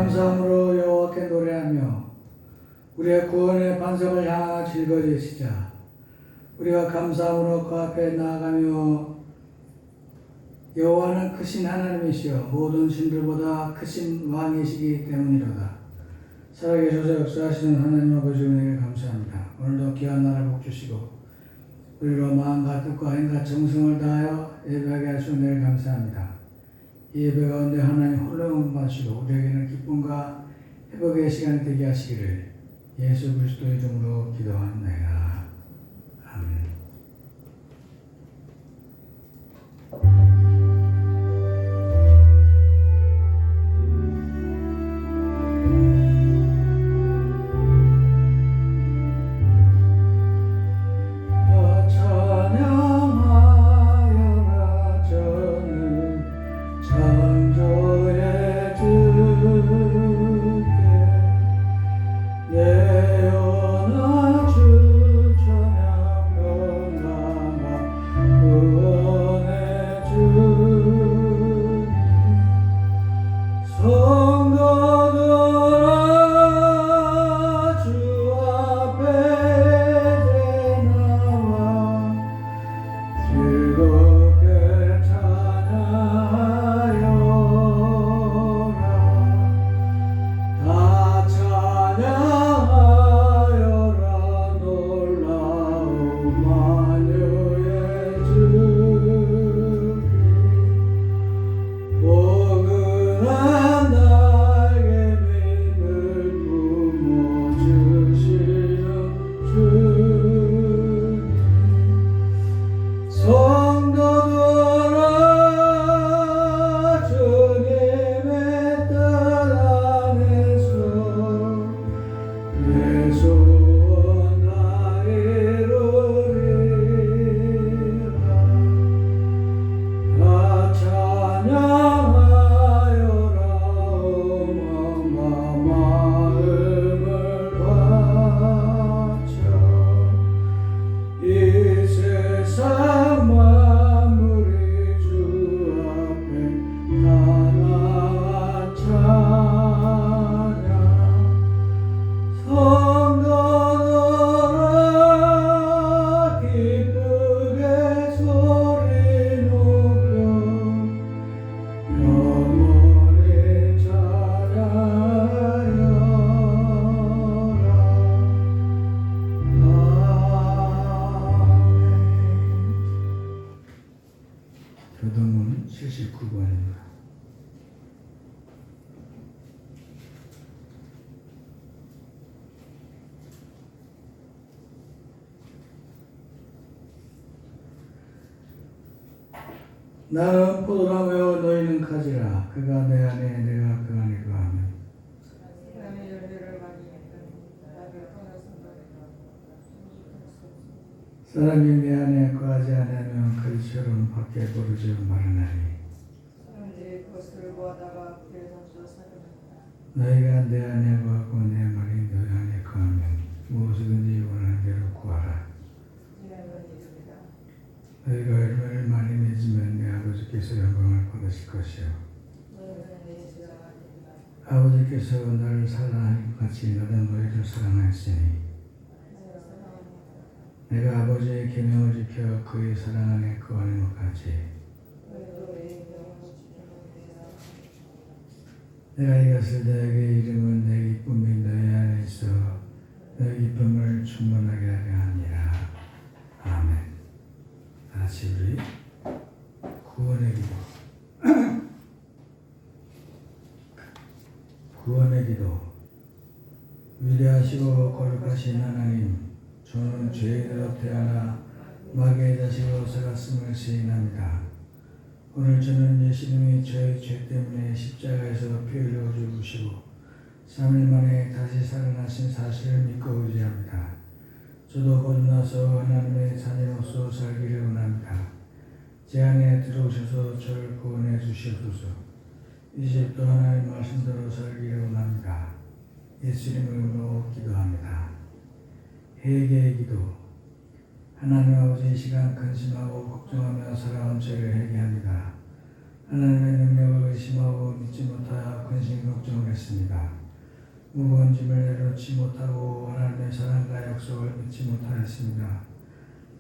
감사함으로 여호와께 노래하며 우리의 구원의 반석을 향하여 즐거워지시자. 우리가 감사함으로 그 앞에 나아가며 여호와는 크신 하나님이시여 모든 신들보다 크신 왕이시기 때문이로다. 살아계셔서 역사하시는 하나님 아버지 은혜를 감사합니다. 오늘도 귀한 나라 복 주시고 우리로 마음과 뜻과 힘과 정성을 다하여 예배하게 하신 은혜를 감사합니다. 이 예배 가운데 하나님 홀로 영광받으시고 우리에게는 기쁨과 회복의 시간이 되게 하시기를 예수 그리스도의 이름으로 기도합니다. 아멘. 교동문 79번입니다. 나는 포도나무요 너희는 가지라. 그가 내 안에 내가 그 안에 거하면 사람이 내 안에 거하지 않으면 그리처럼 밖에 거르지 말하나니 너희가 내 안에 거하고 내 말이 너희 안에 거하면 무엇이든지 원하는 대로 구하라. 너희가 열매를 많이 맺으면 내 아버지께서 영광을 받으실 것이요 아버지께서 너를 사랑하신 것 같이 나도 너희를 사랑하였으니 내가 아버지의 계명을 지켜 그의 사랑 안에 거하는 것 같이 내가 이것을 너에게 이름은 내 기쁨이 너희 안에 있어 너희 기쁨을 충만하게 하려 함이라. 아멘. 다시 우리 구원의 기도 구원의 기도. 위대하시고 거룩하신 하나님, 저는 죄인으로 태어나 마귀의 자식으로 살았음을 시인합니다. 오늘 저는 예수님이 저의 죄 때문에 십자가에서 피 흘려 죽으시고 3일 만에 다시 살아나신 사실을 믿고 의지합니다. 저도 거듭나서 하나님의 자녀로서 살기를 원합니다. 제 안에 들어오셔서 저를 구원해 주시옵소서. 이제부터 하나님 말씀대로 살기를 원합니다. 예수님 이름으로 기도합니다. 회개의 기도. 하나님 아버지, 이 시간 근심하고 걱정하며 살아온 죄를 회개합니다. 하나님의 능력을 의심하고 믿지 못하여 근심 걱정을 했습니다. 무거운 짐을 내려놓지 못하고 하나님의 사랑과 약속을 믿지 못하였습니다.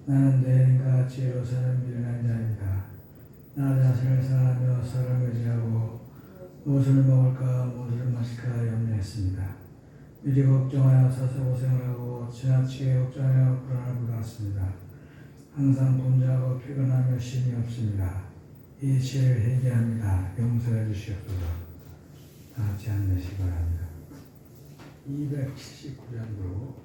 나는 대인과 지혜로 사는 미련한 자입니다. 나 자신을 사랑하며 사람을 의지하고 무엇을 먹을까 무엇을 마실까 염려했습니다. 미리 걱정하여 사사고생을 하고 지나치게 걱정하여 불안을 받았습니다. 항상 분주하고 피곤하며 쉼이 없습니다. 이 죄를 회개합니다. 용서해 주시옵소서. 다 같이 앉으시기 바랍니다. 279장으로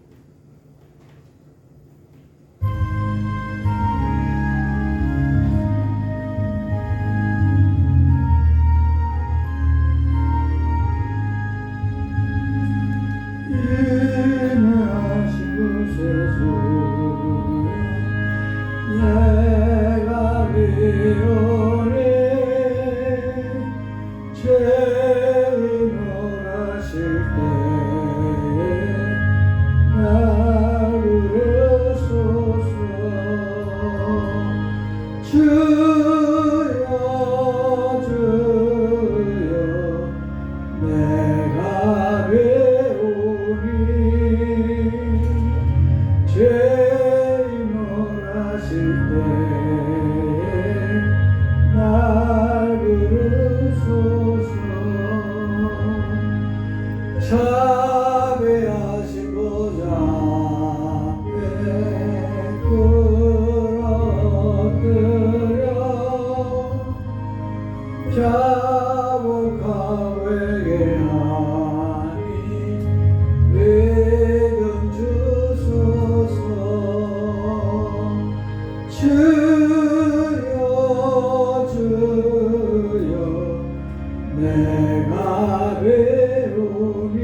자비하신 보좌 앞에 끌어들여 자복하고 회개하니 믿음 주소서. 주여 주여 내가 배우니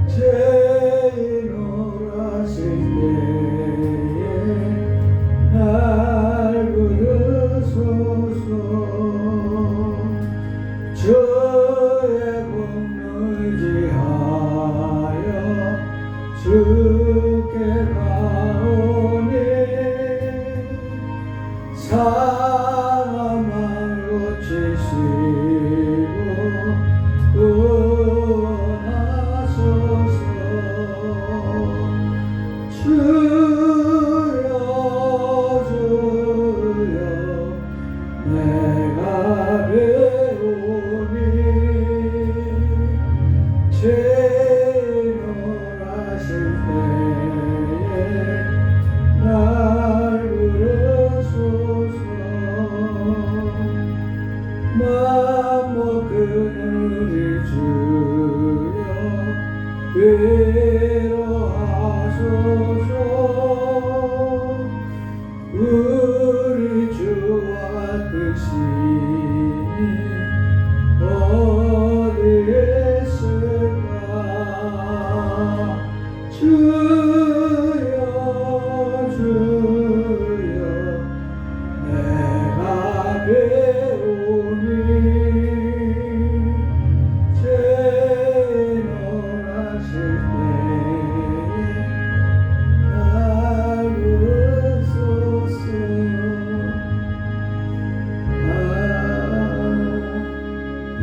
죄인을 하실 때에 날 부르소서. 주의 공를 지하여 주께 가오니 상함을 고치시고 구원하소서. 주여 주여 내가 배우니 죄인을 하실 때에 날 부르소서. 만목 그늘이 주여 위로하소서. 우리 주와 같으시니 어디에 있을까. 주여 주여 내가 배우니 죄인을 하실 때에 날 부르소서. 아멘.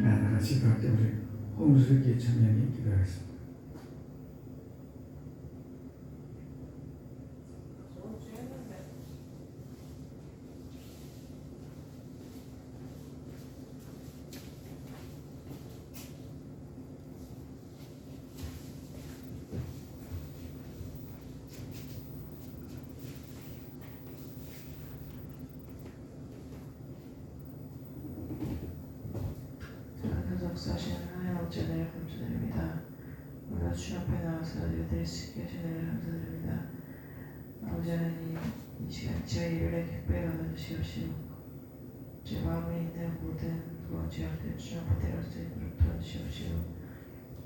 다 같이 그렇게 우리 홍수기 청년이 기도하겠습니다. 역사하시는 하나님 아버지 은혜를 감사드립니다. 오늘 주님 앞에 나와서 예배드릴 수 있게 하신 은혜를 감사드립니다. 아버지 하나님, 이 시간 저희 예배를 기쁘게 받아주시옵시고 제 마음에 있는 모든 무거운 죄악들 주님 앞에 내려올 수 있도록 도와주시옵시고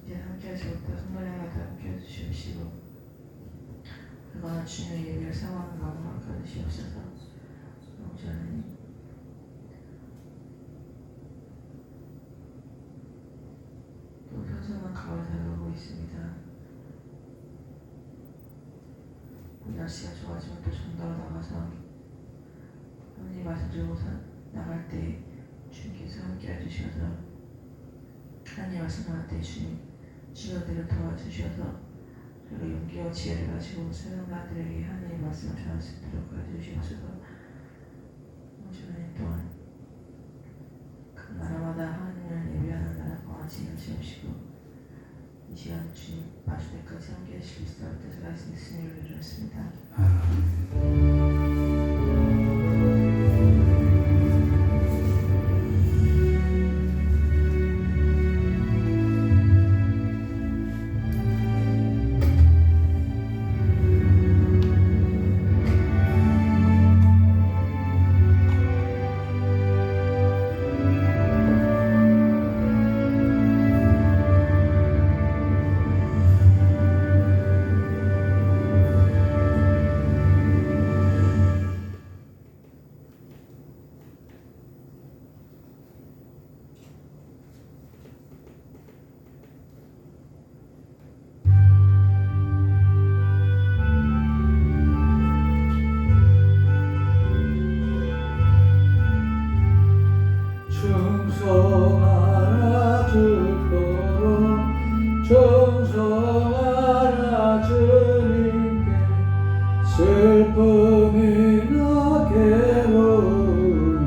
이제 함께하지 못한 성도님과 다 함께해 주시옵시고 그동안 주님의 예배를 사모하는 마음을 가지시옵소서. 아버지 하나님, 또 선선한 가을 다가오고 있습니다. 날씨가 좋아지면 또 좀 더 나가서 하나님 말씀 들고 나갈 때 주님께서 함께 해주셔서 하나님 말씀 나갈 때 주님 주님들을 도와주셔서 저희가 용기와 지혜를 가지고 사람들에게 하나님의 말씀을 전할 수 있도록 해주시옵소서. 주님 또한 각 나라마다 하나님을 예배하는 나라가 완전히 지으시고 이 시간 주님 마실 때까지 함께 하실 수 있도록 뜻을 하신 예수님을 드렸습니다. 충성하라 주도록 충성하라 주님께 슬픔이나 괴로움이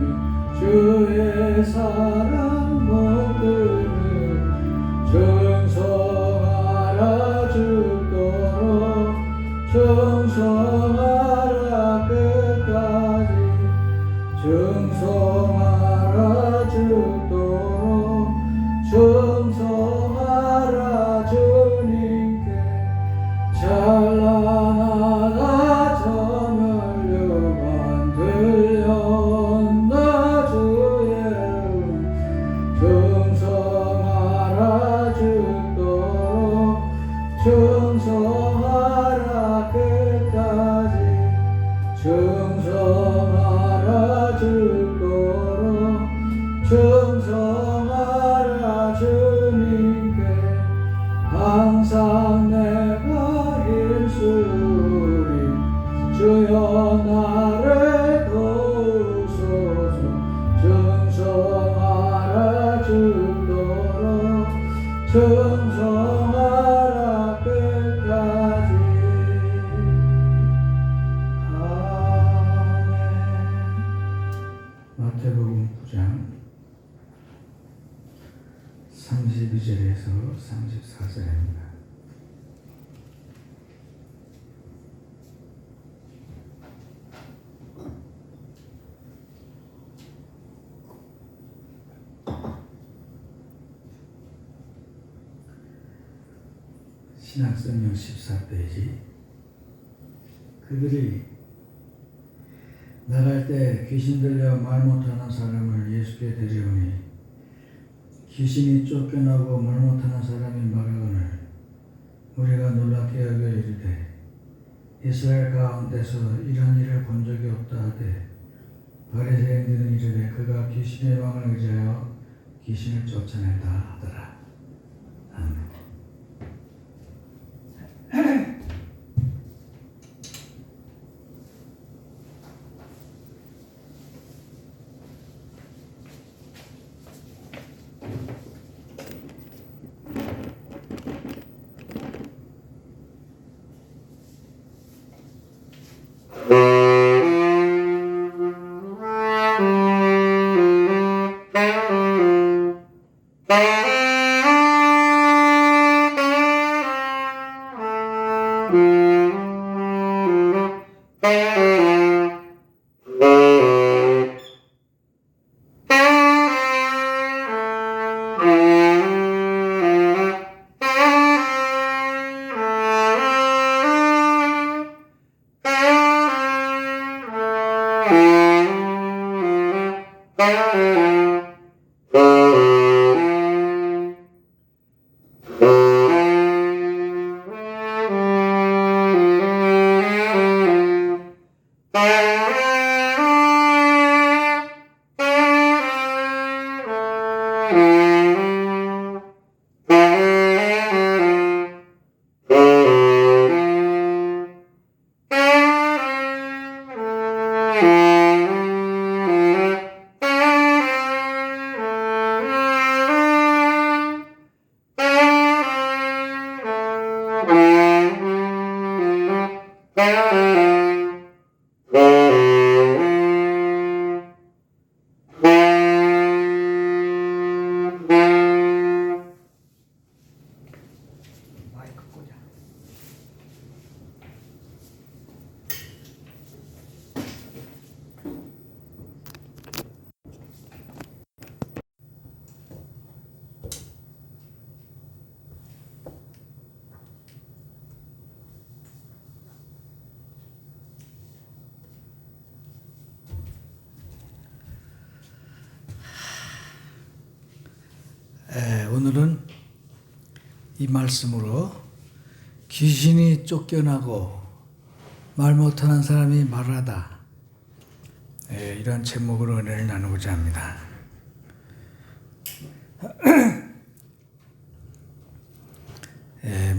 주의 사랑 모두는 충성하라 주도록 충성하라 끝까지 충성하라 주도록 충성하라 주님께 찬란하다 저멸류관 들려온다 주의 충성하라 주도록 충성하라 끝까지 충성하라 주도록 충성하라 주님께 항상 내가 힘쓰리 주여 나를 도우소서 충성하라 주도록 충성하라 끝까지 마태복음 9장 32절에서 34절입니다. 신약성경 14페이지. 그들이 나갈 때 귀신 들려 말 못하는 사람을 예수께 데려오니 귀신이 쫓겨나고 말 못하는 사람이 말하거늘 우리가 놀랍게 여겨 이르되 이스라엘 가운데서 이런 일을 본 적이 없다 하되 바리새인들은 이르되 그가 귀신의 왕을 의지하여 귀신을 쫓아낸다 하더라. 아멘. 마이크 꽂아. 오늘은 이 말씀으로 귀신이 쫓겨나고 말 못하는 사람이 말하다, 이런 제목으로 은혜를 나누고자 합니다.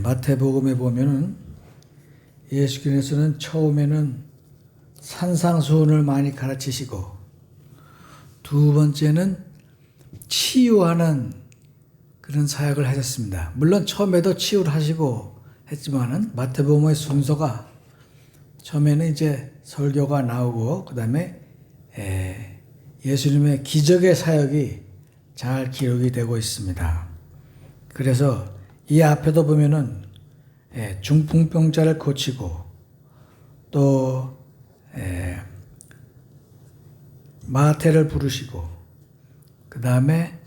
마태복음에 보면은 예수께서는 처음에는 산상수훈을 많이 가르치시고, 두 번째는 치유하는 그런 사역을 하셨습니다. 물론 처음에도 치유를 하시고 했지만은 마태복음의 순서가 처음에는 이제 설교가 나오고, 그 다음에 예수님의 기적의 사역이 잘 기록이 되고 있습니다. 그래서 이 앞에도 보면은 중풍병자를 고치고, 또 마태를 부르시고, 그 다음에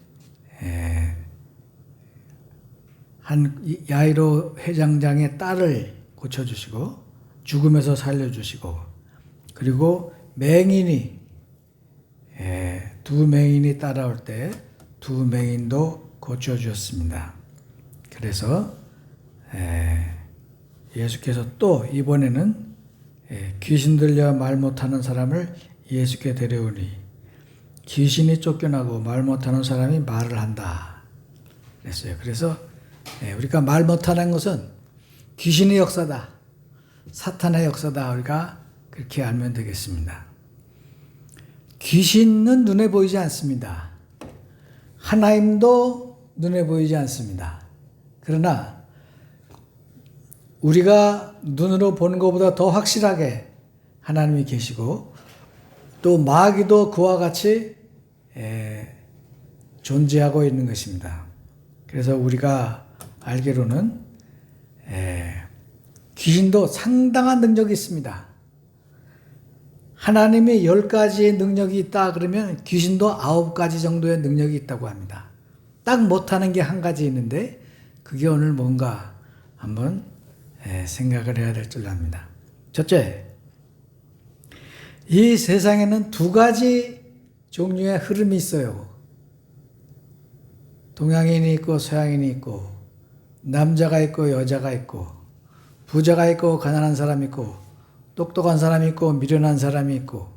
한 야이로 회장장의 딸을 고쳐주시고, 죽음에서 살려주시고, 그리고 맹인이 두 맹인이 따라올 때 두 맹인도 고쳐주셨습니다. 그래서 예수께서 또 이번에는 귀신 들려 말 못하는 사람을 예수께 데려오니 귀신이 쫓겨나고 말 못하는 사람이 말을 한다 그랬어요. 그래서 우리가 말 못하는 것은 귀신의 역사다, 사탄의 역사다, 우리가 그렇게 알면 되겠습니다. 귀신은 눈에 보이지 않습니다. 하나님도 눈에 보이지 않습니다. 그러나 우리가 눈으로 보는 것보다 더 확실하게 하나님이 계시고, 또 마귀도 그와 같이 존재하고 있는 것입니다. 그래서 우리가 알기로는 귀신도 상당한 능력이 있습니다. 하나님이 10가지의 능력이 있다 그러면 귀신도 9가지 정도의 능력이 있다고 합니다. 딱 못하는 게 한 가지 있는데, 그게 오늘 뭔가 한번 생각을 해야 될 줄 압니다. 첫째, 이 세상에는 2가지 종류의 흐름이 있어요. 동양인이 있고 서양인이 있고, 남자가 있고 여자가 있고, 부자가 있고 가난한 사람이 있고, 똑똑한 사람이 있고 미련한 사람이 있고,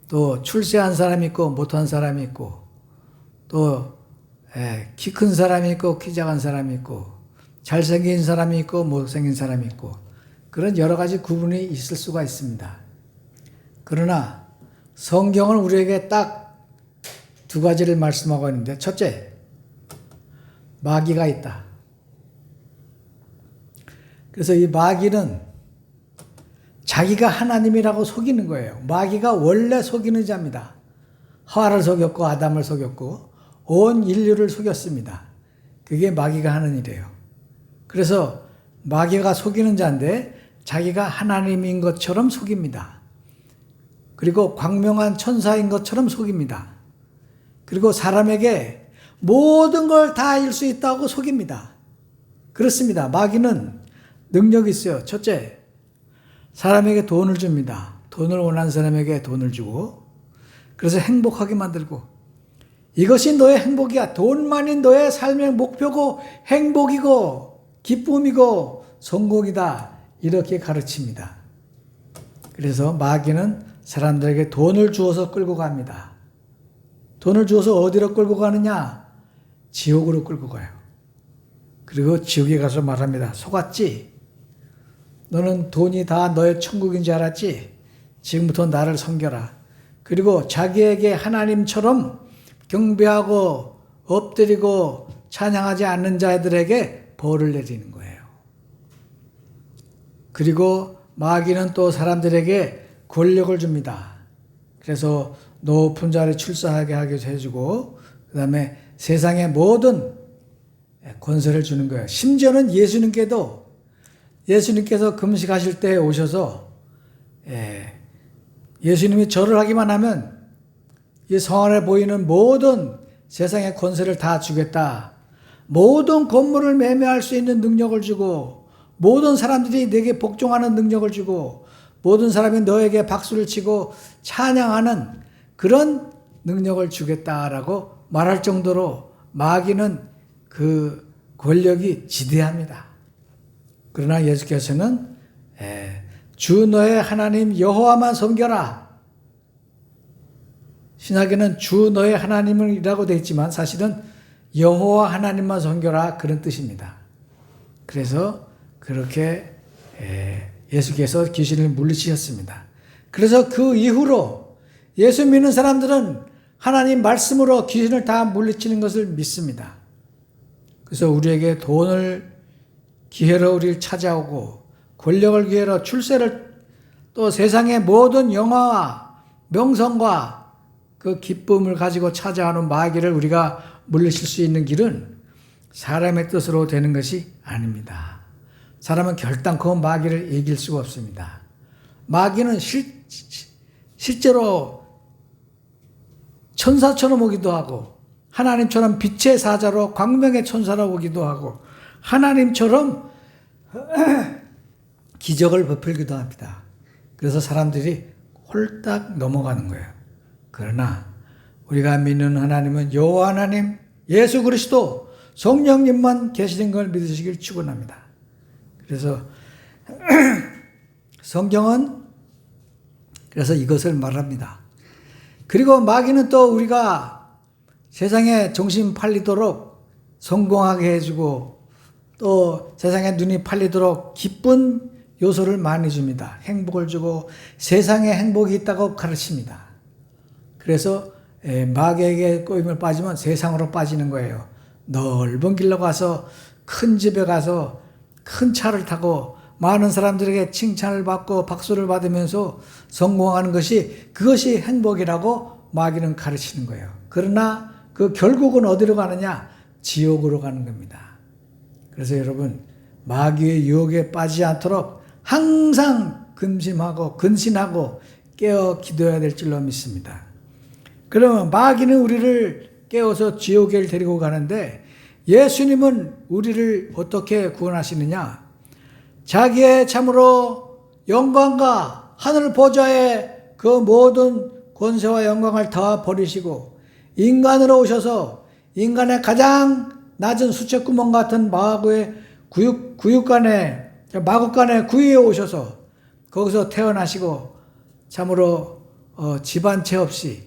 또 출세한 사람이 있고 못한 사람이 있고, 또 키 큰 사람이 있고 키 작은 사람이 있고, 잘생긴 사람이 있고 못생긴 사람이 있고, 그런 여러 가지 구분이 있을 수가 있습니다. 그러나 성경은 우리에게 딱 2가지를 말씀하고 있는데, 첫째, 마귀가 있다. 그래서 이 마귀는 자기가 하나님이라고 속이는 거예요. 마귀가 원래 속이는 자입니다. 하와를 속였고 아담을 속였고 온 인류를 속였습니다. 그게 마귀가 하는 일이에요. 그래서 마귀가 속이는 자인데 자기가 하나님인 것처럼 속입니다. 그리고 광명한 천사인 것처럼 속입니다. 그리고 사람에게 모든 걸 다 알 수 있다고 속입니다. 그렇습니다. 마귀는 능력이 있어요. 첫째, 사람에게 돈을 줍니다. 돈을 원하는 사람에게 돈을 주고, 그래서 행복하게 만들고, 이것이 너의 행복이야. 돈만이 너의 삶의 목표고 행복이고 기쁨이고 성공이다, 이렇게 가르칩니다. 그래서 마귀는 사람들에게 돈을 주어서 끌고 갑니다. 돈을 주어서 어디로 끌고 가느냐? 지옥으로 끌고 가요. 그리고 지옥에 가서 말합니다. 속았지? 너는 돈이 다 너의 천국인 줄 알았지? 지금부터 나를 섬겨라. 그리고 자기에게 하나님처럼 경배하고 엎드리고 찬양하지 않는 자들에게 벌을 내리는 거예요. 그리고 마귀는 또 사람들에게 권력을 줍니다. 그래서 높은 자리에 출세하게 하기도 해주고, 그 다음에 세상의 모든 권세를 주는 거예요. 심지어는 예수님께서 금식하실 때 오셔서 예수님이 절을 하기만 하면 이 성 안에 보이는 모든 세상의 권세를 다 주겠다. 모든 건물을 매매할 수 있는 능력을 주고, 모든 사람들이 내게 복종하는 능력을 주고, 모든 사람이 너에게 박수를 치고 찬양하는 그런 능력을 주겠다라고 말할 정도로 마귀는 그 권력이 지대합니다. 그러나 예수께서는 주 너의 하나님 여호와만 섬겨라. 신약에는 주 너의 하나님이라고 되어 있지만 사실은 여호와 하나님만 섬겨라, 그런 뜻입니다. 그래서 그렇게 예수께서 귀신을 물리치셨습니다. 그래서 그 이후로 예수 믿는 사람들은 하나님 말씀으로 귀신을 다 물리치는 것을 믿습니다. 그래서 우리에게 돈을 기회로 우리를 찾아오고, 권력을 기회로 출세를, 또 세상의 모든 영화와 명성과 그 기쁨을 가지고 찾아오는 마귀를 우리가 물리칠 수 있는 길은 사람의 뜻으로 되는 것이 아닙니다. 사람은 결단코 마귀를 이길 수가 없습니다. 마귀는 실제로 천사처럼 오기도 하고, 하나님처럼 빛의 사자로 광명의 천사로 오기도 하고, 하나님처럼 기적을 베풀기도 합니다. 그래서 사람들이 홀딱 넘어가는 거예요. 그러나 우리가 믿는 하나님은 여호와 하나님, 예수 그리스도, 성령님만 계시는 걸 믿으시길 축원합니다. 그래서 성경은 그래서 이것을 말합니다. 그리고 마귀는 또 우리가 세상에 정신 팔리도록 성공하게 해주고, 또 세상에 눈이 팔리도록 기쁜 요소를 많이 줍니다. 행복을 주고 세상에 행복이 있다고 가르칩니다. 그래서 마귀에게 꼬임을 빠지면 세상으로 빠지는 거예요. 넓은 길로 가서, 큰 집에 가서 큰 차를 타고 많은 사람들에게 칭찬을 받고 박수를 받으면서 성공하는 것이, 그것이 행복이라고 마귀는 가르치는 거예요. 그러나 그 결국은 어디로 가느냐? 지옥으로 가는 겁니다. 그래서 여러분, 마귀의 유혹에 빠지지 않도록 항상 근심하고 근신하고 깨어 기도해야 될 줄로 믿습니다. 그러면 마귀는 우리를 깨워서 지옥에 데리고 가는데, 예수님은 우리를 어떻게 구원하시느냐? 자기의 참으로 영광과 하늘 보좌의 그 모든 권세와 영광을 다 버리시고 인간으로 오셔서 인간의 가장 낮은 수채구멍 같은 마구의 마구간의 구유에 오셔서 거기서 태어나시고 참으로 집 한 채 없이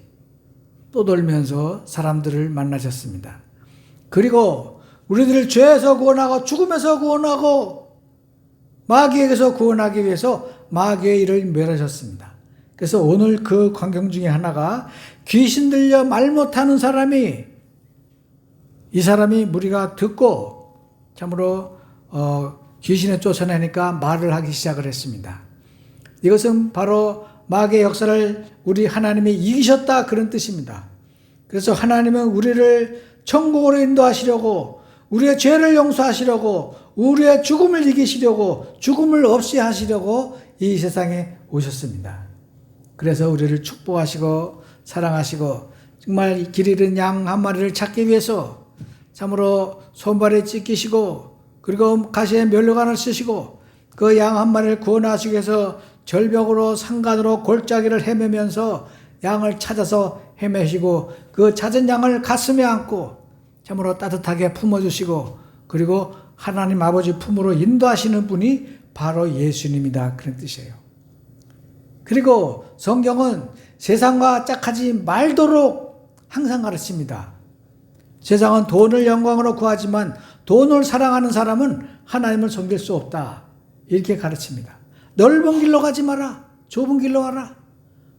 떠돌면서 사람들을 만나셨습니다. 그리고 우리들을 죄에서 구원하고 죽음에서 구원하고 마귀에게서 구원하기 위해서 마귀의 일을 멸하셨습니다. 그래서 오늘 그 광경 중에 하나가, 귀신 들려 말 못하는 사람이, 이 사람이 무리가 듣고 참으로 귀신을 쫓아내니까 말을 하기 시작을 했습니다. 이것은 바로 마귀의 역사를 우리 하나님이 이기셨다, 그런 뜻입니다. 그래서 하나님은 우리를 천국으로 인도하시려고, 우리의 죄를 용서하시려고, 우리의 죽음을 이기시려고, 죽음을 없이 하시려고 이 세상에 오셨습니다. 그래서 우리를 축복하시고 사랑하시고, 정말 길 잃은 양 한 마리를 찾기 위해서 참으로 손발에 찢기시고, 그리고 가시에 면류관을 쓰시고, 그 양 한 마리를 구원하시기 위해서 절벽으로 산간으로 골짜기를 헤매면서 양을 찾아서 헤매시고, 그 찾은 양을 가슴에 안고 참으로 따뜻하게 품어주시고, 그리고 하나님 아버지 품으로 인도하시는 분이 바로 예수님이다, 그런 뜻이에요. 그리고 성경은 세상과 짝하지 말도록 항상 가르칩니다. 세상은 돈을 영광으로 구하지만 돈을 사랑하는 사람은 하나님을 섬길 수 없다, 이렇게 가르칩니다. 넓은 길로 가지 마라, 좁은 길로 가라.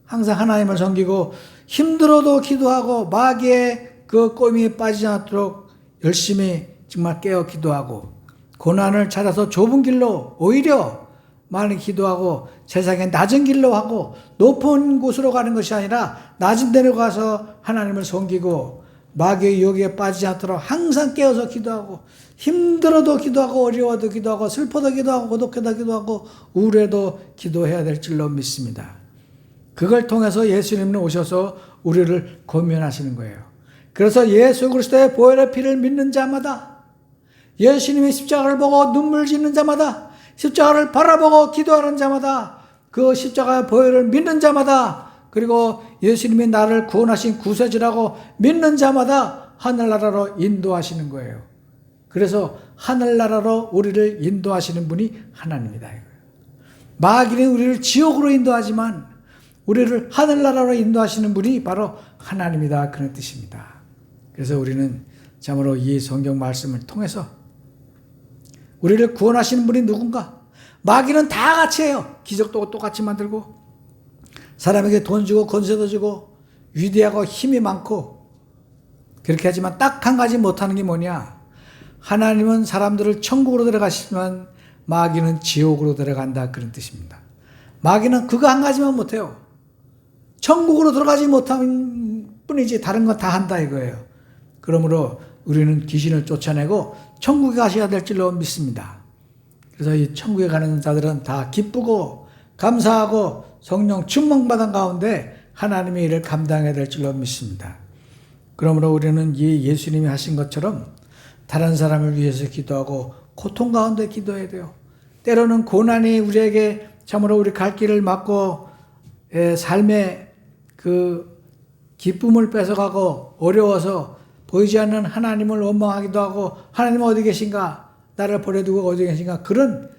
항상 하나님을 섬기고 힘들어도 기도하고 마귀의 그 꼬미에 빠지지 않도록 열심히 정말 깨어 기도하고, 고난을 찾아서 좁은 길로, 오히려 많이 기도하고 세상에 낮은 길로 하고 높은 곳으로 가는 것이 아니라 낮은 데로 가서 하나님을 섬기고 마귀의 유혹에 빠지지 않도록 항상 깨어서 기도하고 힘들어도 기도하고 어려워도 기도하고 슬퍼도 기도하고 고독해도 기도하고 우울해도 기도해야 될 줄로 믿습니다. 그걸 통해서 예수님은 오셔서 우리를 권면하시는 거예요. 그래서 예수 그리스도의 보혈의 피를 믿는 자마다, 예수님의 십자가를 보고 눈물 짓는 자마다, 십자가를 바라보고 기도하는 자마다, 그 십자가의 보혈을 믿는 자마다, 그리고 예수님이 나를 구원하신 구세주라고 믿는 자마다 하늘나라로 인도하시는 거예요. 그래서 하늘나라로 우리를 인도하시는 분이 하나님이다 이거예요. 마귀는 우리를 지옥으로 인도하지만 우리를 하늘나라로 인도하시는 분이 바로 하나님이다, 그런 뜻입니다. 그래서 우리는 참으로 이 성경 말씀을 통해서 우리를 구원하시는 분이 누군가? 마귀는 다 같이 해요. 기적도 똑같이 만들고 사람에게 돈 주고 권세도 주고 위대하고 힘이 많고 그렇게 하지만 딱 한 가지 못하는 게 뭐냐? 하나님은 사람들을 천국으로 데려가시지만 마귀는 지옥으로 데려간다, 그런 뜻입니다. 마귀는 그거 한 가지만 못해요. 천국으로 들어가지 못하는 뿐이지 다른 건 다 한다 이거예요. 그러므로 우리는 귀신을 쫓아내고 천국에 가셔야 될 줄로 믿습니다. 그래서 이 천국에 가는 자들은 다 기쁘고 감사하고 성령 충만받은 가운데 하나님의 일을 감당해야 될 줄로 믿습니다. 그러므로 우리는 이 예수님이 하신 것처럼 다른 사람을 위해서 기도하고 고통 가운데 기도해야 돼요. 때로는 고난이 우리에게 참으로 우리 갈 길을 막고 삶의 그 기쁨을 뺏어가고 어려워서 보이지 않는 하나님을 원망하기도 하고 하나님 어디 계신가? 나를 버려두고 어디 계신가? 그런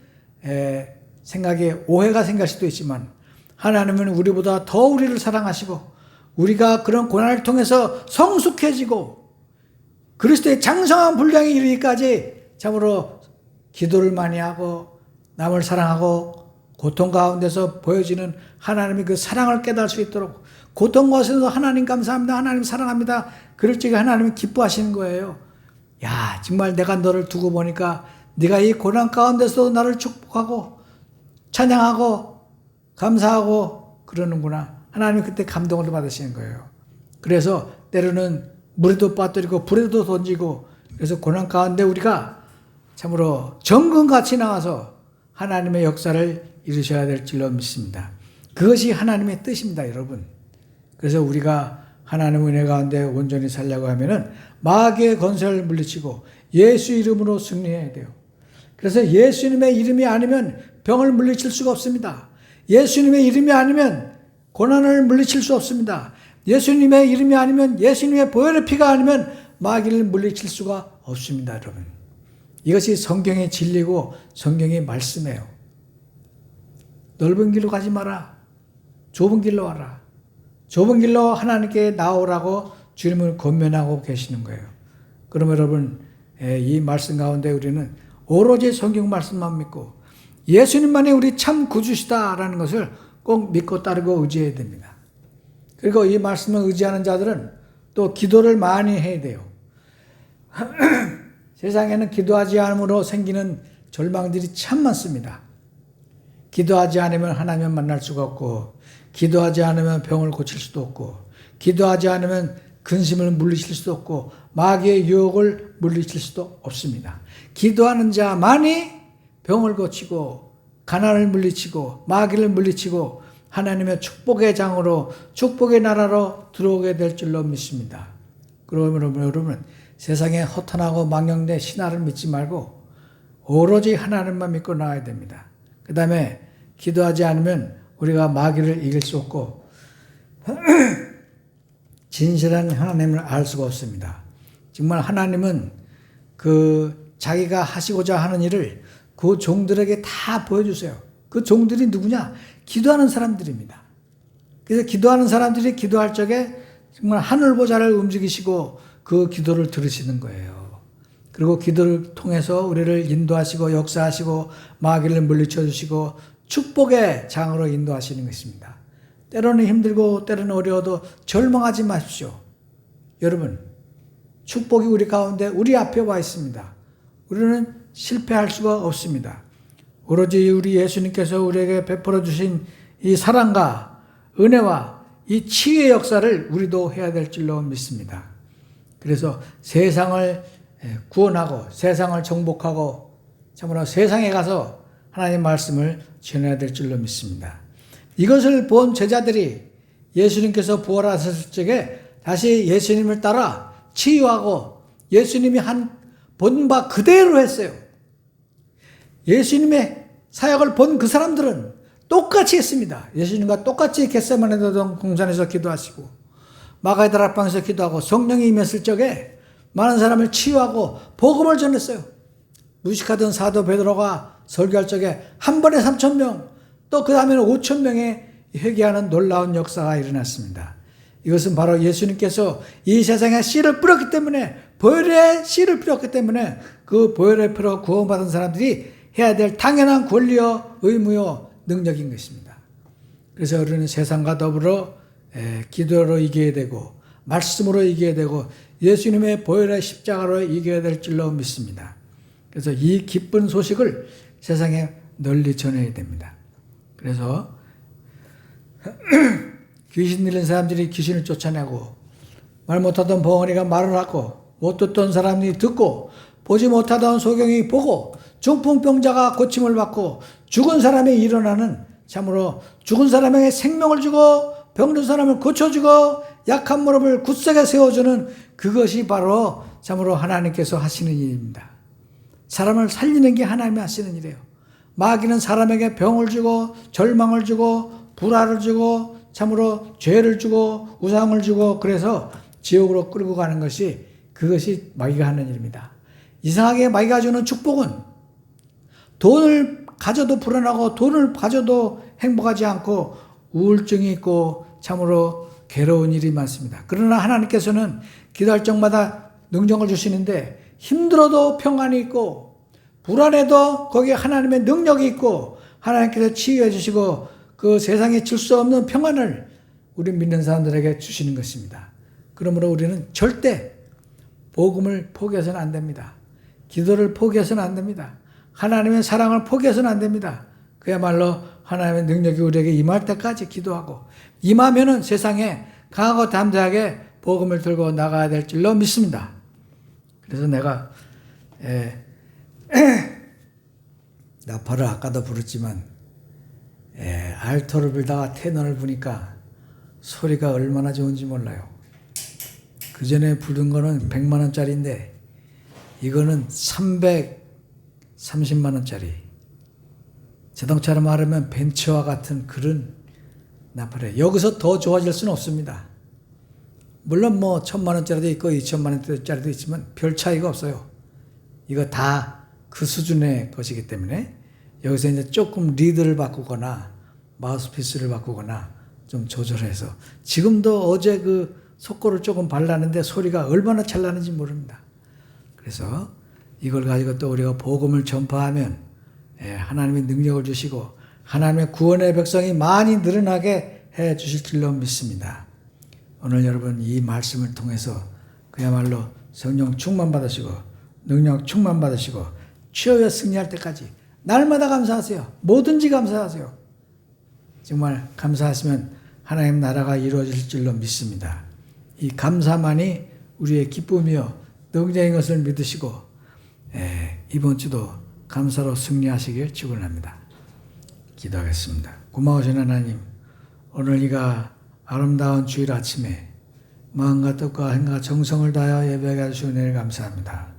생각에 오해가 생길 수도 있지만 하나님은 우리보다 더 우리를 사랑하시고 우리가 그런 고난을 통해서 성숙해지고 그리스도의 장성한 분량에 이르기까지 참으로 기도를 많이 하고 남을 사랑하고 고통 가운데서 보여지는 하나님의 그 사랑을 깨달을 수 있도록 고통 가운데서도 하나님 감사합니다, 하나님 사랑합니다, 그럴 적에 하나님이 기뻐하시는 거예요. 야, 정말 내가 너를 두고 보니까 네가 이 고난 가운데서도 나를 축복하고 찬양하고 감사하고 그러는구나. 하나님이 그때 감동을 받으시는 거예요. 그래서 때로는 물에도 빠뜨리고 불에도 던지고 그래서 고난 가운데 우리가 참으로 정금같이 나와서 하나님의 역사를 이루셔야 될 줄로 믿습니다. 그것이 하나님의 뜻입니다, 여러분. 그래서 우리가 하나님의 은혜 가운데 온전히 살려고 하면은 마귀의 권세를 물리치고 예수 이름으로 승리해야 돼요. 그래서 예수님의 이름이 아니면 병을 물리칠 수가 없습니다. 예수님의 이름이 아니면 고난을 물리칠 수 없습니다. 예수님의 이름이 아니면 예수님의 보혈의 피가 아니면 마귀를 물리칠 수가 없습니다, 여러분. 이것이 성경의 진리고 성경의 말씀이에요. 넓은 길로 가지 마라. 좁은 길로 와라. 좁은 길로 하나님께 나오라고 주님을 권면하고 계시는 거예요. 그러면 여러분, 이 말씀 가운데 우리는 오로지 성경 말씀만 믿고 예수님만이 우리 참 구주시다라는 것을 꼭 믿고 따르고 의지해야 됩니다. 그리고 이 말씀을 의지하는 자들은 또 기도를 많이 해야 돼요. 세상에는 기도하지 않음으로 생기는 절망들이 참 많습니다. 기도하지 않으면 하나님을 만날 수가 없고, 기도하지 않으면 병을 고칠 수도 없고, 기도하지 않으면 근심을 물리칠 수도 없고, 마귀의 유혹을 물리칠 수도 없습니다. 기도하는 자만이 병을 고치고, 가난을 물리치고, 마귀를 물리치고, 하나님의 축복의 장으로, 축복의 나라로 들어오게 될 줄로 믿습니다. 그러면 여러분, 세상에 허탄하고 망령된 신화를 믿지 말고, 오로지 하나님만 믿고 나아야 됩니다. 그 다음에 기도하지 않으면 우리가 마귀를 이길 수 없고 진실한 하나님을 알 수가 없습니다. 정말 하나님은 그 자기가 하시고자 하는 일을 그 종들에게 다 보여주세요. 그 종들이 누구냐? 기도하는 사람들입니다. 그래서 기도하는 사람들이 기도할 적에 정말 하늘 보좌를 움직이시고 그 기도를 들으시는 거예요. 그리고 기도를 통해서 우리를 인도하시고 역사하시고 마귀를 물리쳐 주시고 축복의 장으로 인도하시는 것입니다. 때로는 힘들고 때로는 어려워도 절망하지 마십시오. 여러분, 축복이 우리 가운데 우리 앞에 와 있습니다. 우리는 실패할 수가 없습니다. 오로지 우리 예수님께서 우리에게 베풀어 주신 이 사랑과 은혜와 이 치유의 역사를 우리도 해야 될 줄로 믿습니다. 그래서 세상을 구원하고 세상을 정복하고 참으로 세상에 가서 하나님의 말씀을 전해야 될 줄로 믿습니다. 이것을 본 제자들이 예수님께서 부활하셨을 적에 다시 예수님을 따라 치유하고 예수님이 한 본바 그대로 했어요. 예수님의 사역을 본 그 사람들은 똑같이 했습니다. 예수님과 똑같이 겟세마네 동산에서 기도하시고 마가다락방에서 기도하고 성령이 임했을 적에 많은 사람을 치유하고 복음을 전했어요. 무식하던 사도 베드로가 설교할 적에 한 번에 3,000명, 또 그 다음에는 5,000명의 회개하는 놀라운 역사가 일어났습니다. 이것은 바로 예수님께서 이 세상에 씨를 뿌렸기 때문에, 보혈의 씨를 뿌렸기 때문에 그 보혈의 피로 구원받은 사람들이 해야 될 당연한 권리요, 의무요, 능력인 것입니다. 그래서 우리는 세상과 더불어 기도로 이겨야 되고 말씀으로 이겨야 되고 예수님의 보혈의 십자가로 이겨야 될 줄로 믿습니다. 그래서 이 기쁜 소식을 세상에 널리 전해야 됩니다. 그래서 귀신 들린 사람들이 귀신을 쫓아내고 말 못하던 벙어리가 말을 하고 못 듣던 사람이 듣고 보지 못하던 소경이 보고 중풍병자가 고침을 받고 죽은 사람이 일어나는, 참으로 죽은 사람에게 생명을 주고 병든 사람을 고쳐주고 약한 무릎을 굳세게 세워주는 그것이 바로 참으로 하나님께서 하시는 일입니다. 사람을 살리는 게 하나님이 하시는 일이에요. 마귀는 사람에게 병을 주고 절망을 주고 불화를 주고 참으로 죄를 주고 우상을 주고 그래서 지옥으로 끌고 가는 것이, 그것이 마귀가 하는 일입니다. 이상하게 마귀가 주는 축복은 돈을 가져도 불안하고 돈을 가져도 행복하지 않고 우울증이 있고 참으로 괴로운 일이 많습니다. 그러나 하나님께서는 기도할 적마다 능력을 주시는데 힘들어도 평안이 있고 불안해도 거기에 하나님의 능력이 있고 하나님께서 치유해 주시고 그 세상에 줄 수 없는 평안을 우리 믿는 사람들에게 주시는 것입니다. 그러므로 우리는 절대 복음을 포기해서는 안 됩니다. 기도를 포기해서는 안 됩니다. 하나님의 사랑을 포기해서는 안 됩니다. 그야말로 하나님의 능력이 우리에게 임할 때까지 기도하고 임하면은 세상에 강하고 담대하게 복음을 들고 나가야 될 줄로 믿습니다. 그래서 내가 나팔을 아까도 부르지만 알토를 불다가 테너를 부니까 소리가 얼마나 좋은지 몰라요. 그 전에 부른 거는 100만 원짜리인데 이거는 330만 원짜리. 자동차로 말하면 벤츠와 같은 그런 나팔이에요. 여기서 더 좋아질 수는 없습니다. 물론 뭐 1,000만 원짜리도 있고 2,000만 원짜리도 있지만 별 차이가 없어요. 이거 다 그 수준의 것이기 때문에 여기서 이제 조금 리드를 바꾸거나 마우스피스를 바꾸거나 좀 조절해서, 지금도 어제 그 속고를 조금 발랐는데 소리가 얼마나 잘 나는지 모릅니다. 그래서 이걸 가지고 또 우리가 복음을 전파하면 하나님의 능력을 주시고 하나님의 구원의 백성이 많이 늘어나게 해 주실 줄로 믿습니다. 오늘 여러분 이 말씀을 통해서 그야말로 성령 충만 받으시고 능력 충만 받으시고 치유에 승리할 때까지 날마다 감사하세요. 뭐든지 감사하세요. 정말 감사하시면 하나님 나라가 이루어질 줄로 믿습니다. 이 감사만이 우리의 기쁨이요 능력인 것을 믿으시고 이번 주도 감사로 승리하시길 축원합니다. 기도하겠습니다. 고마우신 하나님, 오늘 이가 아름다운 주일 아침에 마음과 뜻과 행과 정성을 다하여 예배하게 해주시는 은혜를 감사합니다.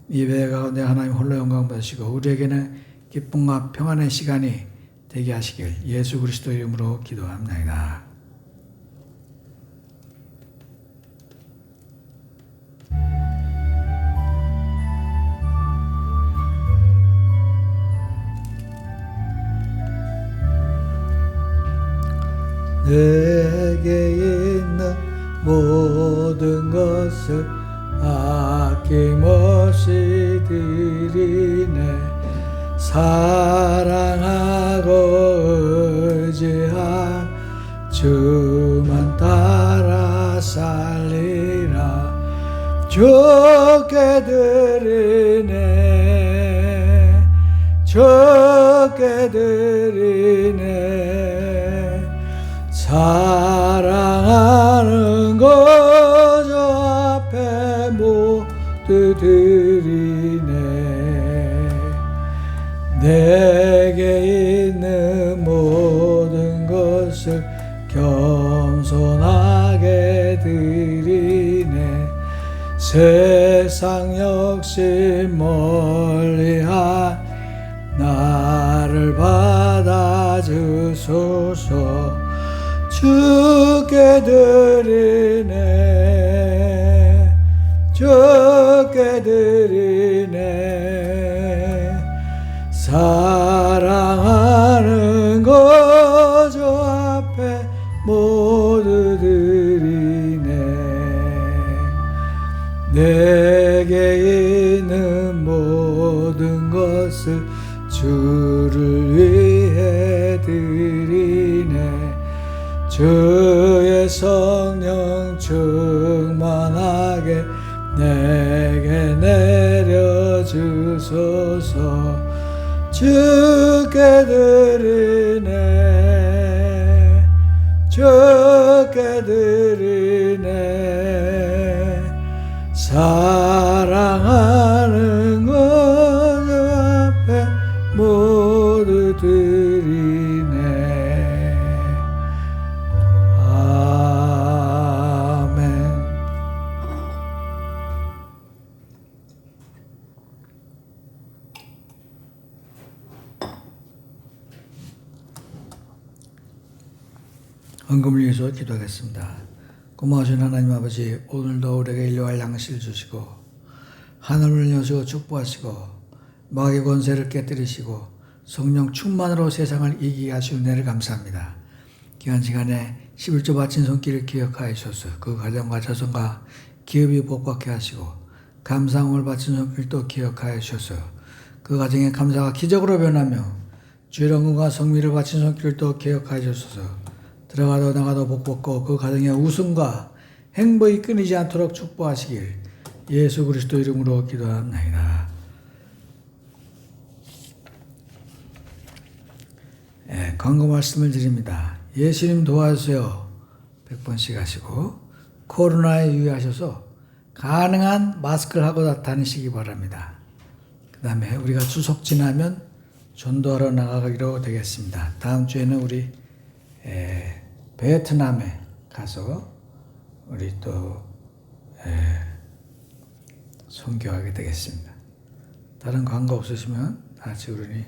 예배 가운데 하나님 홀로 영광 받으시고 우리에게는 기쁨과 평안의 시간이 되게 하시길 예수 그리스도 이름으로 기도합니다. 내게 있는 모든 것을 아낌없이 드리네. 사랑하고 의지한 주만 따라 살리라. 주께 드리네. 주께 드리네. 사랑하는 거저 앞에 모두 드리네. 내게 있는 모든 것을 겸손하게 드리네. 세상 역시 멀리한 나를 받아주소서. 주께 드리네. 주께 드리네. 사랑하는 거저 앞에 모두 드리네. 내게 있는 모든 것을 주를 위해 드리네. 주의 성령 충만하게 내게 내려주소서. 주께 드리네. 주께 드리네. 사랑하는 것 앞에 모두 드리네. 아멘. 헌금을 위해서 기도하겠습니다. 고마우신 하나님 아버지, 오늘도 우리에게 일용할 양식을 주시고 하늘을 여시고 축복하시고 마귀의 권세를 깨뜨리시고 성령 충만으로 세상을 이기게 하시는 은혜를 감사합니다. 귀한 시간에 11조 바친 손길을 기억하여 주셔서 그 가정과 자손과 기업이 복받게 하시고 감사함을 바친 손길도 기억하여 주셔서 그 가정의 감사가 기적으로 변하며 주의 영광과 성미를 바친 손길도 기억하여 주셔서 들어가도 나가도 복받고 그 가정의 웃음과 행복이 끊이지 않도록 축복하시길 예수 그리스도 이름으로 기도합니다. 광고 말씀을 드립니다. 예수님 도와주세요 100번씩 하시고 코로나에 유의하셔서 가능한 마스크를 하고 다니시기 바랍니다. 그 다음에 우리가 추석 지나면 전도하러 나가기로 되겠습니다. 다음 주에는 우리 베트남에 가서 우리 또 선교하게 되겠습니다. 다른 광고 없으시면 다 같이 우리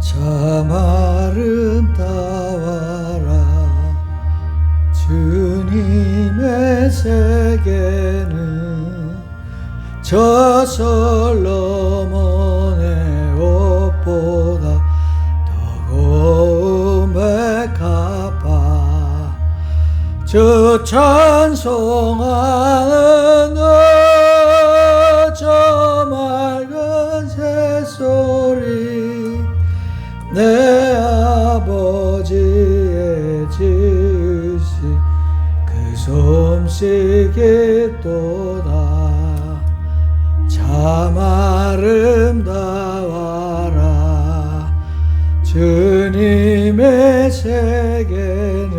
참 아름다워라 주님의 세계는 저 솔로몬의 옷보다 더 고운 백합화. 저 찬송하는 저 맑은 새소리 내 아버지의 지으신 그 솜씨기 또다. 참 아름다워라 주님의 세계는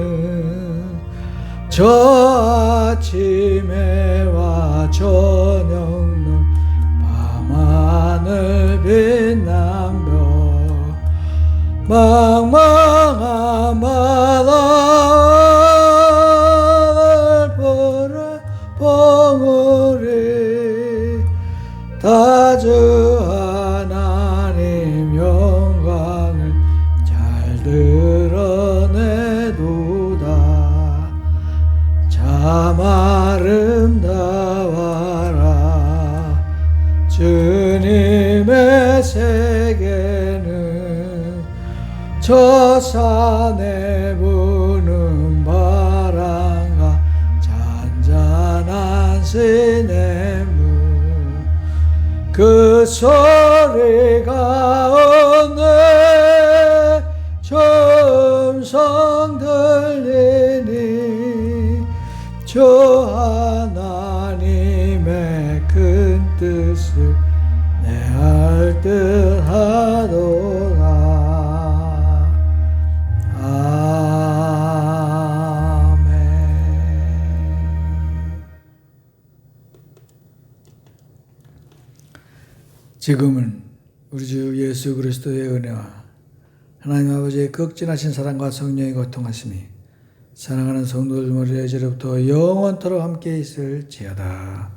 저 아침에와 저녁눈 밤하늘 빛난 별 망망한 바다를 보라 봉우리 다 주 하나님 영광을 잘 드러내도다. 참 아름다워라 주님의 세계는 저 산에 부는 바람과 잔잔한 시냇물 그 소리 가운데 저 내니 저 하나님의 큰 뜻을 내할 듯하도다. 지금은 우리 주 예수 그리스도의 은혜와 하나님 아버지의 극진하신 사랑과 성령의 고통하심이 사랑하는 성도들 머리에 이제로부터 영원토록 함께 있을지어다.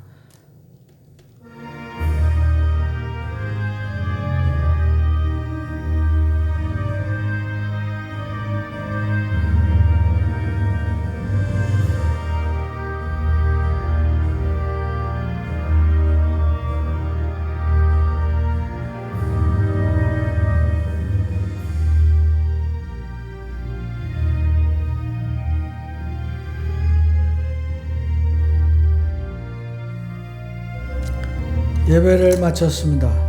예배를 마쳤습니다.